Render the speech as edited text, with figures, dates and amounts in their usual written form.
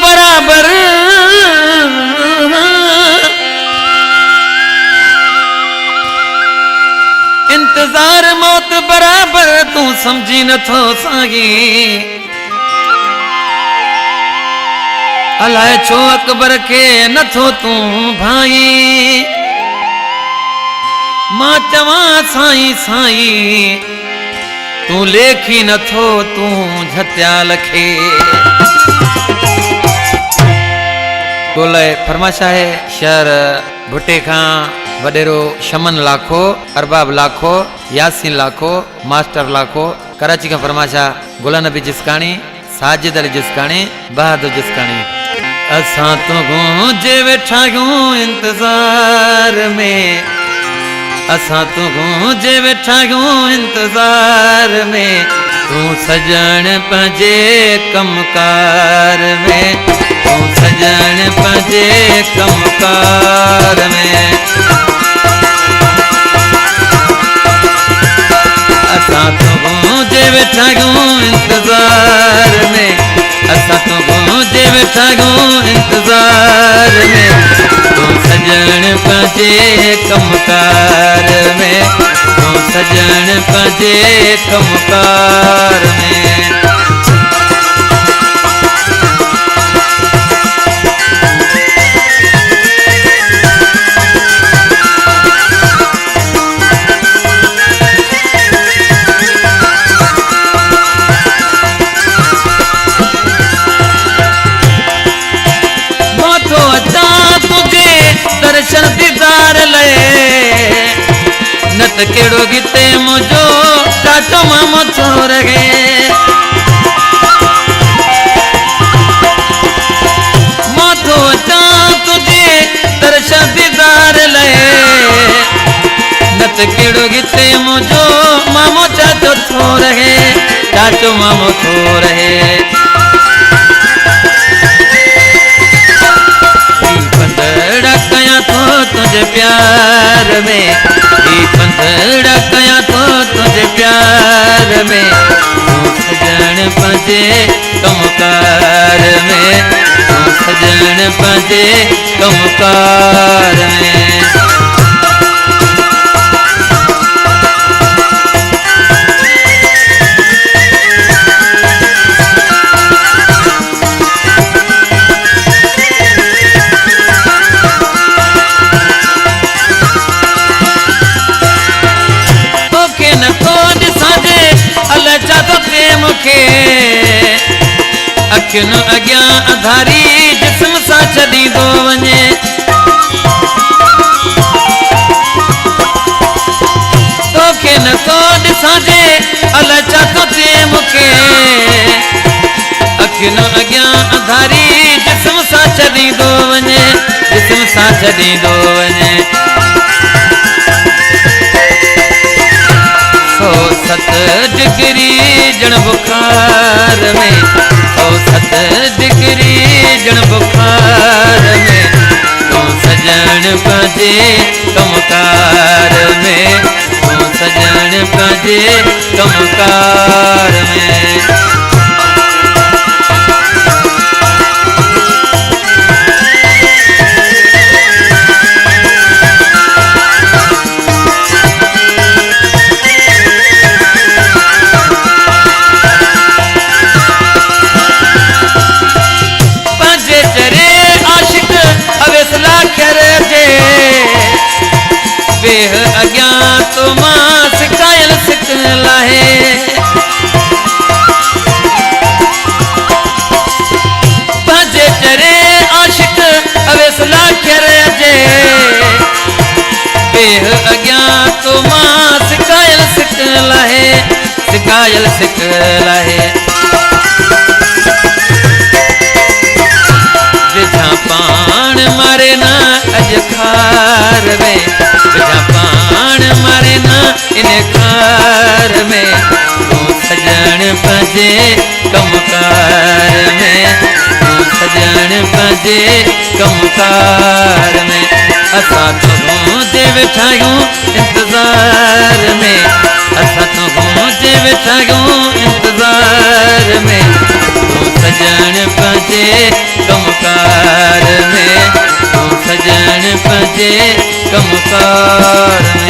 बराबर इंतजार मौत बराबर तू समझी न थो सागी अलाए छो अकबर के न थो तू भाई मां चवा साईं साईं तू लेखी न थो तू झत्याल खे बोले फरमाशा है शहर भुट्टे खां वडेरो शमन लाखो अरबाब लाखो यासीन लाखो मास्टर लाखो कराची का फरमाशा गुलाम नबी जिसकानी साजिद अली जिसकानी बहादुर जिसकानी असां तो गूंजे वेठा यूं इंतजार में असां तो गूंजे वेठा यूं इंतजार में तू सजण पंहिंजे कमकार में तू सजण पंहिंजे कमकार में असां तो गूंजे वेठा यूं इंतजार में असां तो गूंजे वेठा यूं इंतजार में तू सजण पंहिंजे कमकार में तू सजण पंहिंजे कमकार में दर्शन दीदार ले नत केड़ो गीते मुझो चाचो मामो छोड़ गे माथो चा तुझे दर्शन दीदार ले नत केड़ो गीते मुझो मामो चाचो छोड़ गे चाचो मामो छोड़ गे तुझे प्यार में पंधड़ा कया तो तुझे प्यार में तू सजण पंहिंजे कमकार में तू सजण पंहिंजे कमकार में अखियुनि अॻियां अधारी जिस्म सां छॾींदो वञे तोखे नथो ॾिसांजे अलाए छा थो थिए मूंखे अखियुनि अॻियां अधारी जिस्म सां छॾींदो वञे जिस्म सां छॾींदो वञे 107 डिग्री जण बुखार में 107 डिग्री जण बुखार में तू सजण पंहिंजे कमकार में तू सजण पंहिंजे कमकार में अॻियां तो मां सिखायल सिखल आहे पंहिंजे चरे आशिक अवेसला जे बेह अॻियां तो मां सिखायल सिखल आहे सिखायल सिखल आहे विझां पाण मारे ना अॼु खार में विझां पाण मारे ना इन खार में तू सजण पंहिंजे कमकार में तू सजण पंहिंजे कमकार में असां तो गूंजे वेठा आहियूं इंतज़ार में असां तो गूंजे वेठा आहियूं इंतज़ार में तू सजण पंहिंजे जे कमकार